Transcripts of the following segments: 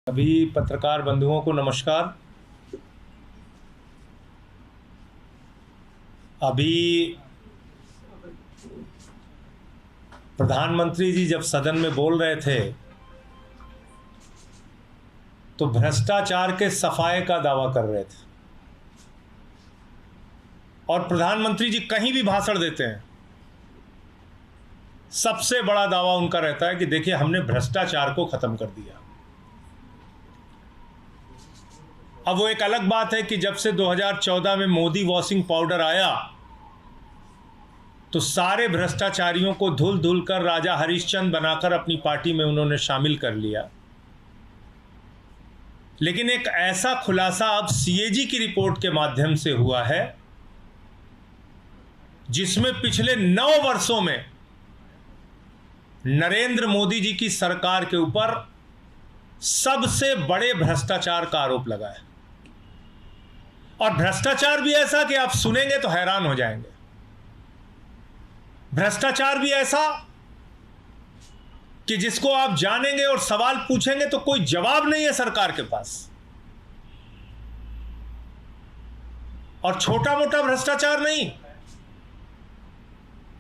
सभी पत्रकार बंधुओं को नमस्कार। अभी प्रधानमंत्री जी जब सदन में बोल रहे थे तो भ्रष्टाचार के सफाए का दावा कर रहे थे। और प्रधानमंत्री जी कहीं भी भाषण देते हैं, सबसे बड़ा दावा उनका रहता है कि देखिए हमने भ्रष्टाचार को खत्म कर दिया। अब वो एक अलग बात है कि जब से 2014 में मोदी वॉशिंग पाउडर आया तो सारे भ्रष्टाचारियों को धुल धुल कर राजा हरिश्चंद्र बनाकर अपनी पार्टी में उन्होंने शामिल कर लिया। लेकिन एक ऐसा खुलासा अब सीएजी की रिपोर्ट के माध्यम से हुआ है जिसमें पिछले 9 वर्षों में नरेंद्र मोदी जी की सरकार के ऊपर सबसे बड़े भ्रष्टाचार का आरोप लगा है। और भ्रष्टाचार भी ऐसा कि आप सुनेंगे तो हैरान हो जाएंगे। भ्रष्टाचार भी ऐसा कि जिसको आप जानेंगे और सवाल पूछेंगे तो कोई जवाब नहीं है सरकार के पास। और छोटा मोटा भ्रष्टाचार नहीं,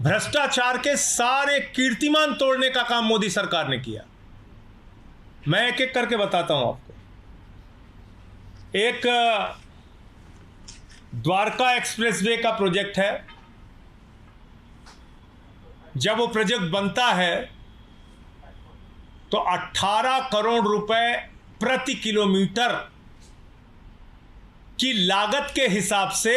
भ्रष्टाचार के सारे कीर्तिमान तोड़ने का काम मोदी सरकार ने किया। मैं एक एक करके बताता हूं आपको। एक द्वारका एक्सप्रेसवे का प्रोजेक्ट है। जब वो प्रोजेक्ट बनता है तो 18 करोड़ रुपए प्रति किलोमीटर की लागत के हिसाब से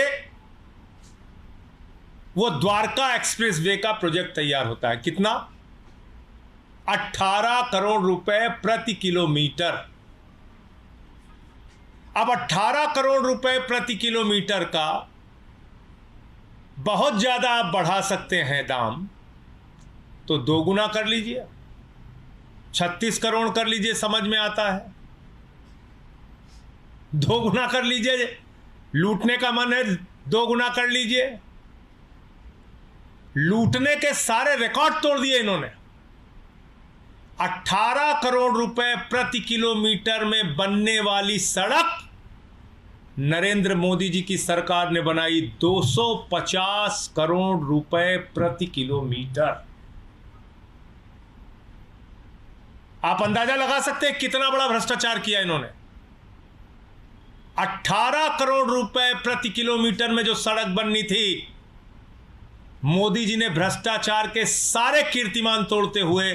वो द्वारका एक्सप्रेसवे का प्रोजेक्ट तैयार होता है। कितना? 18 करोड़ रुपए प्रति किलोमीटर। अब 18 करोड़ रुपए प्रति किलोमीटर का बहुत ज्यादा आप बढ़ा सकते हैं दाम, तो 2 गुना कर लीजिए, 36 करोड़ कर लीजिए, समझ में आता है। 2 गुना कर लीजिए, लूटने का मन है 2 गुना कर लीजिए। लूटने के सारे रिकॉर्ड तोड़ दिए इन्होंने। 18 करोड़ रुपए प्रति किलोमीटर में बनने वाली सड़क नरेंद्र मोदी जी की सरकार ने बनाई 250 करोड़ रुपए प्रति किलोमीटर। आप अंदाजा लगा सकते हैं कितना बड़ा भ्रष्टाचार किया इन्होंने। 18 करोड़ रुपए प्रति किलोमीटर में जो सड़क बननी थी, मोदी जी ने भ्रष्टाचार के सारे कीर्तिमान तोड़ते हुए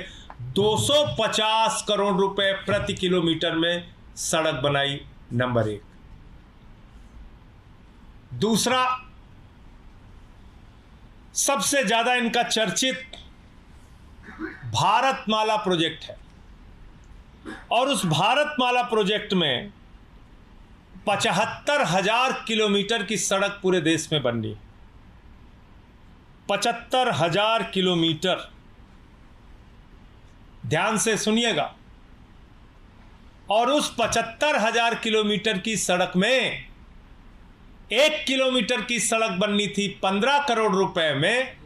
250 करोड़ रुपए प्रति किलोमीटर में सड़क बनाई। नंबर 1। दूसरा, सबसे ज्यादा इनका चर्चित भारतमाला प्रोजेक्ट है। और उस भारतमाला प्रोजेक्ट में 75,000 किलोमीटर की सड़क पूरे देश में बननी। 75,000 किलोमीटर। ध्यान से सुनिएगा। और उस 75,000 किलोमीटर की सड़क में 1 किलोमीटर की सड़क बननी थी 15 करोड़ रुपए में।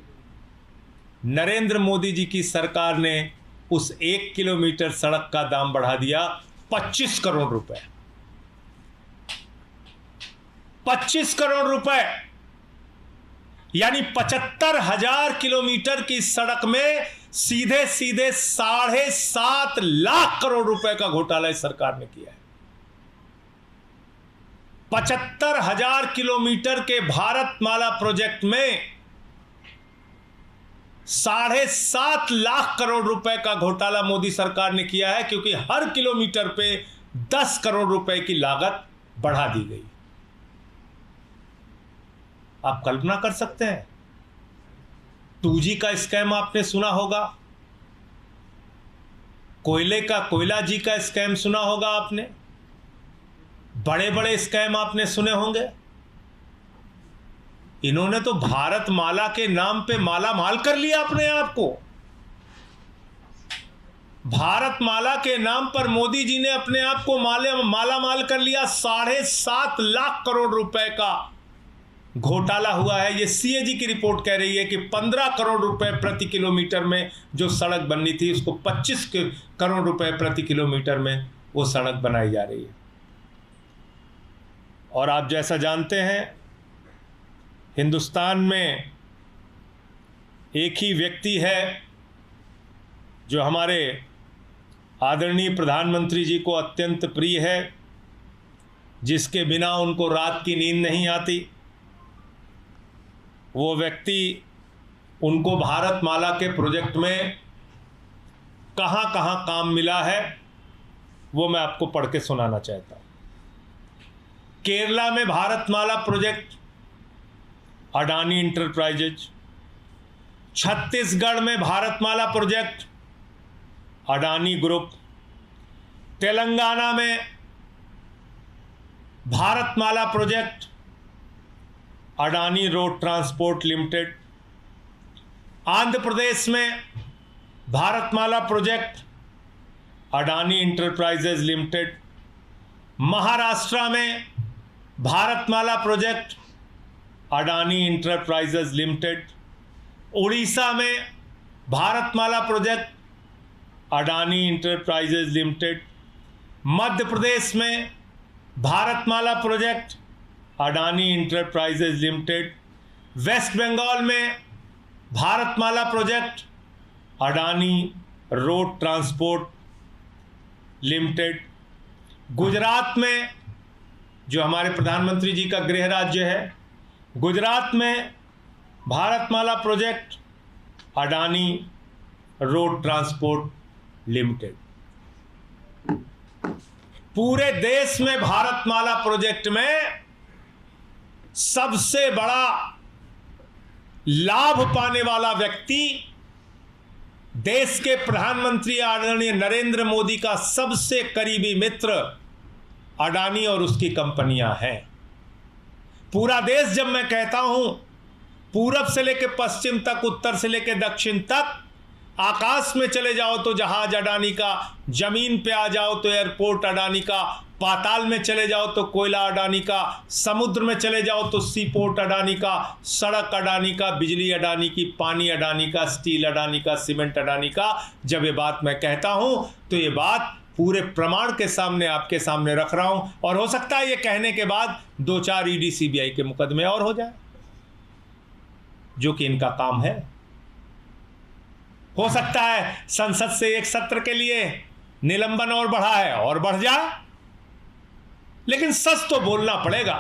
नरेंद्र मोदी जी की सरकार ने उस 1 किलोमीटर सड़क का दाम बढ़ा दिया 25 करोड़ रुपए। 25 करोड़ रुपए, यानी 75,000 किलोमीटर की सड़क में सीधे सीधे 7.5 लाख करोड़ रुपए का घोटाला इस सरकार ने किया है। 75,000 किलोमीटर के भारतमाला प्रोजेक्ट में 7.5 लाख करोड़ रुपए का घोटाला मोदी सरकार ने किया है, क्योंकि हर किलोमीटर पे 10 करोड़ रुपए की लागत बढ़ा दी गई। आप कल्पना कर सकते हैं। 2G का स्कैम आपने सुना होगा, कोयला जी का स्कैम सुना होगा आपने, बड़े बड़े स्कैम आपने सुने होंगे। इन्होंने तो भारतमाला के नाम पे माला माल कर लिया अपने आप को। भारतमाला के नाम पर मोदी जी ने अपने आप को माला माल कर लिया। 7.5 लाख करोड़ रुपए का घोटाला हुआ है। ये सीएजी की रिपोर्ट कह रही है कि 15 करोड़ रुपए प्रति किलोमीटर में जो सड़क बननी थी उसको 25 करोड़ रुपए प्रति किलोमीटर में वो सड़क बनाई जा रही है। और आप जैसा जानते हैं, हिंदुस्तान में एक ही व्यक्ति है जो हमारे आदरणीय प्रधानमंत्री जी को अत्यंत प्रिय है, जिसके बिना उनको रात की नींद नहीं आती। वो व्यक्ति उनको भारतमाला के प्रोजेक्ट में कहाँ कहाँ काम मिला है वो मैं आपको पढ़ के सुनाना चाहता हूँ। केरला में भारतमाला प्रोजेक्ट अडानी इंटरप्राइजेज, छत्तीसगढ़ में भारतमाला प्रोजेक्ट अडानी ग्रुप, तेलंगाना में Bharatmala project Adani road transport limited, Andhra Pradesh में Bharatmala project Adani enterprises limited, Maharashtra में Bharatmala project Adani enterprises limited, Orissa में Bharatmala project Adani enterprises limited, Madhya Pradesh में Bharatmala project Adani enterprises limited, west Bengal में Bharatmala project Adani road transport limited, Gujarat में जो हमारे प्रधानमंत्री जी का गृह राज्य है, गुजरात में Bharatmala project Adani road transport limited. पूरे देश में भारतमाला प्रोजेक्ट में सबसे बड़ा लाभ पाने वाला व्यक्ति देश के प्रधानमंत्री आदरणीय नरेंद्र मोदी का सबसे करीबी मित्र अडानी और उसकी कंपनियां हैं। पूरा देश, जब मैं कहता हूं पूरब से लेकर पश्चिम तक, उत्तर से लेकर दक्षिण तक, आकाश में चले जाओ तो जहाज अडानी का, जमीन पे आ जाओ तो एयरपोर्ट अडानी का, पाताल में चले जाओ तो कोयला अडानी का, समुद्र में चले जाओ तो सी पोर्ट अडानी का, सड़क अडानी का, बिजली अडानी की, पानी अडानी का, स्टील अडानी का, सीमेंट अडानी का। जब ये बात मैं कहता हूं तो ये बात पूरे प्रमाण के सामने आपके सामने रख रहा हूं। और हो सकता है ये कहने के बाद 2-4 ईडी सीबीआई के मुकदमे और हो जाए, जो कि इनका काम है। हो सकता है संसद से एक सत्र के लिए निलंबन और बढ़ा है और बढ़ जाए, लेकिन सच तो बोलना पड़ेगा।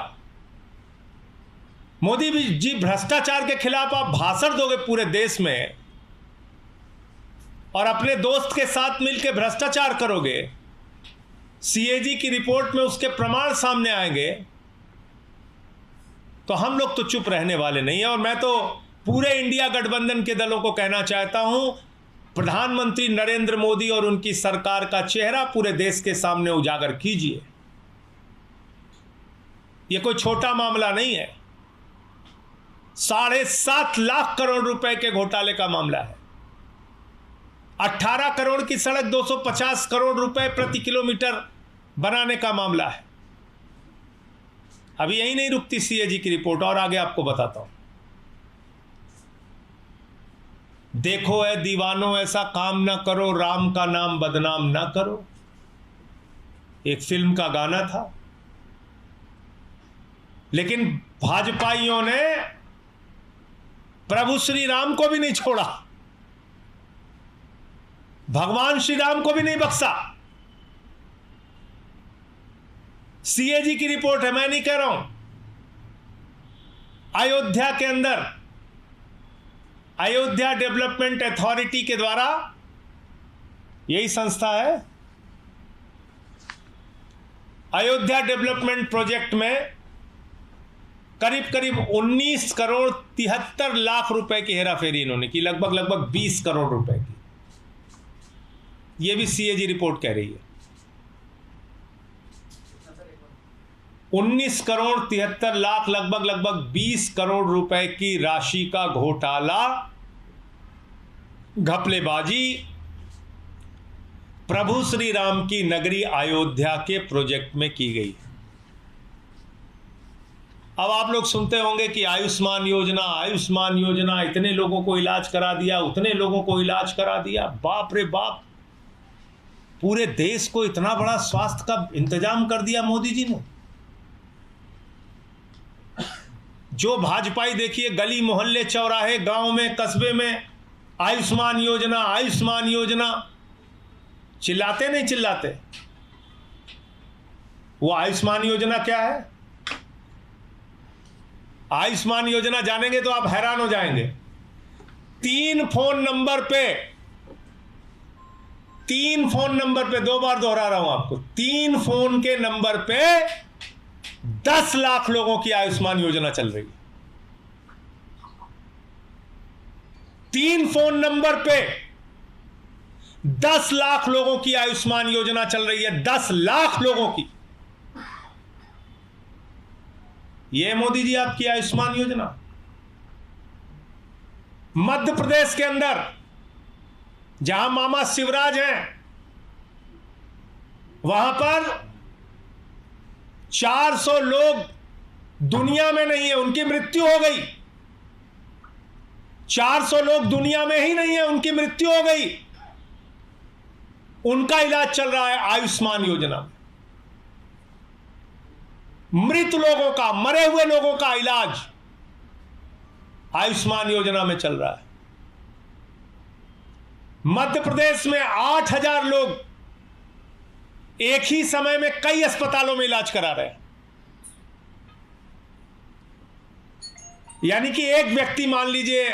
मोदी जी, भ्रष्टाचार के खिलाफ आप भाषण दोगे पूरे देश में और अपने दोस्त के साथ मिलकर भ्रष्टाचार करोगे, सीएजी की रिपोर्ट में उसके प्रमाण सामने आएंगे, तो हम लोग तो चुप रहने वाले नहीं है। और मैं तो पूरे इंडिया गठबंधन के दलों को कहना चाहता हूं, प्रधानमंत्री नरेंद्र मोदी और उनकी सरकार का चेहरा पूरे देश के सामने उजागर कीजिए। यह कोई छोटा मामला नहीं है, 7.5 लाख करोड़ रुपए के घोटाले का मामला है। 18 करोड़ की सड़क 250 करोड़ रुपए प्रति किलोमीटर बनाने का मामला है। अभी यही नहीं रुकती सीएजी की रिपोर्ट, और आगे आपको बताता हूं। देखो ऐ दीवानों ऐसा काम ना करो, राम का नाम बदनाम ना करो, एक फिल्म का गाना था। लेकिन भाजपाइयों ने प्रभु श्री राम को भी नहीं छोड़ा, भगवान श्री राम को भी नहीं बख्शा। सीएजी की रिपोर्ट है, मैं नहीं कह रहा हूं। अयोध्या के अंदर अयोध्या डेवलपमेंट अथॉरिटी के द्वारा, यही संस्था है, अयोध्या डेवलपमेंट प्रोजेक्ट में करीब करीब 19 करोड़ 73 लाख रुपए की हेराफेरी इन्होंने की, लगभग 20 करोड़ रुपए की। यह भी सीएजी रिपोर्ट कह रही है। 19 करोड़ 73 लाख, लगभग 20 करोड़ रुपए की राशि का घोटाला, घपलेबाजी प्रभु श्री राम की नगरी अयोध्या के प्रोजेक्ट में की गई। अब आप लोग सुनते होंगे कि आयुष्मान योजना, इतने लोगों को इलाज करा दिया, उतने लोगों को इलाज करा दिया। बाप रे बाप, पूरे देश को इतना बड़ा स्वास्थ्य का इंतजाम कर दिया मोदी जी ने। जो भाजपाई देखिए गली मोहल्ले चौराहे गांव में कस्बे में आयुष्मान योजना आयुष्मान योजना चिल्लाते नहीं चिल्लाते। वो आयुष्मान योजना क्या है? आयुष्मान योजना जानेंगे तो आप हैरान हो जाएंगे। 3 फोन नंबर पे 2 बार दोहरा रहा हूं आपको, 3 फोन के नंबर पे 10 लाख लोगों की आयुष्मान योजना चल रही है। 3 फोन नंबर पे 10 लाख लोगों की आयुष्मान योजना चल रही है। 10 लाख लोगों की। ये मोदी जी आपकी आयुष्मान योजना। मध्य प्रदेश के अंदर जहां मामा शिवराज हैं, वहां पर 400 लोग दुनिया में नहीं है, उनकी मृत्यु हो गई। 400 लोग दुनिया में ही नहीं है, उनकी मृत्यु हो गई। उनका इलाज चल रहा है आयुष्मान योजना में। मृत लोगों का, मरे हुए लोगों का इलाज आयुष्मान योजना में चल रहा है। मध्य प्रदेश में 8,000 लोग एक ही समय में कई अस्पतालों में इलाज करा रहे हैं। यानी कि एक व्यक्ति मान लीजिए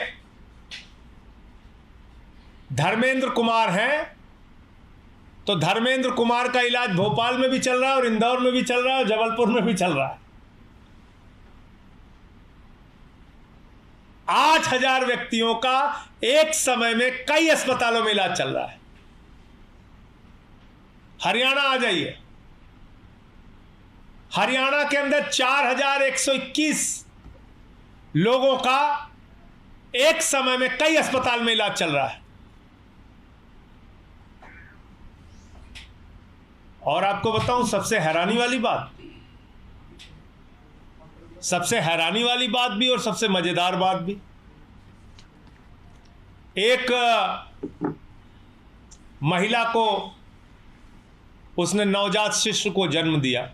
धर्मेंद्र कुमार हैं, तो धर्मेंद्र कुमार का इलाज भोपाल में भी चल रहा है और इंदौर में भी चल रहा है और जबलपुर में भी चल रहा है। 8,000 व्यक्तियों का एक समय में कई अस्पतालों में इलाज चल रहा है। हरियाणा आ जाइए, हरियाणा के अंदर 4,121 लोगों का एक समय में कई अस्पताल में इलाज चल रहा है। और आपको बताऊं सबसे हैरानी वाली बात भी और सबसे मजेदार बात भी, एक महिला को उसने नवजात शिशु को जन्म दिया,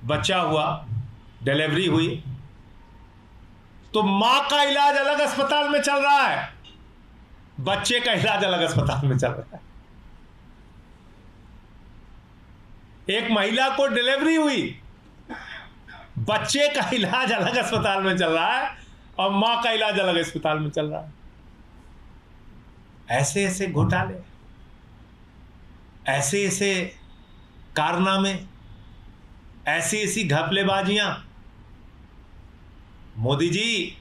बच्चा हुआ, डिलीवरी हुई, तो मां का इलाज अलग अस्पताल में चल रहा है, बच्चे का इलाज अलग अस्पताल में चल रहा है। एक महिला को डिलीवरी हुई, बच्चे का इलाज अलग अस्पताल में चल रहा है और मां का इलाज अलग अस्पताल में चल रहा है। ऐसे ऐसे घोटाले, ऐसे ऐसे कारनामे, ऐसी ऐसी घपलेबाजियां। मोदी जी,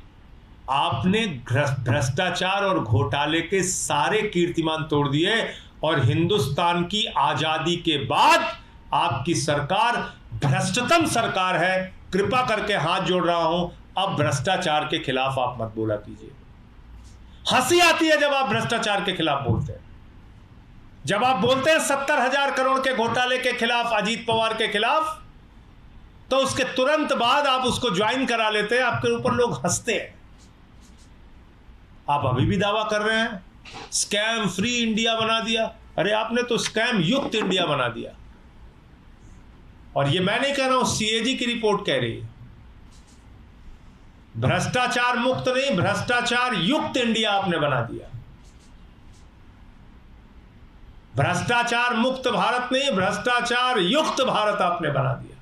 आपने भ्रष्टाचार और घोटाले के सारे कीर्तिमान तोड़ दिए और हिंदुस्तान की आजादी के बाद आपकी सरकार भ्रष्टतम सरकार है। कृपा करके हाथ जोड़ रहा हूं, अब भ्रष्टाचार के खिलाफ आप मत बोला कीजिए। हंसी आती है जब आप भ्रष्टाचार के खिलाफ बोलते हैं। जब आप बोलते हैं 70,000 करोड़ के घोटाले के खिलाफ, अजीत पवार के खिलाफ, तो उसके तुरंत बाद आप उसको ज्वाइन करा लेते हैं, आपके ऊपर लोग हंसते हैं। आप अभी भी दावा कर रहे हैं स्कैम फ्री इंडिया बना दिया। अरे आपने तो स्कैम युक्त इंडिया बना दिया। और ये मैं नहीं कह रहा हूं, सीएजी की रिपोर्ट कह रही है। भ्रष्टाचार मुक्त नहीं, भ्रष्टाचार युक्त इंडिया आपने बना दिया। भ्रष्टाचार मुक्त भारत नहीं, भ्रष्टाचार युक्त भारत आपने बना दिया।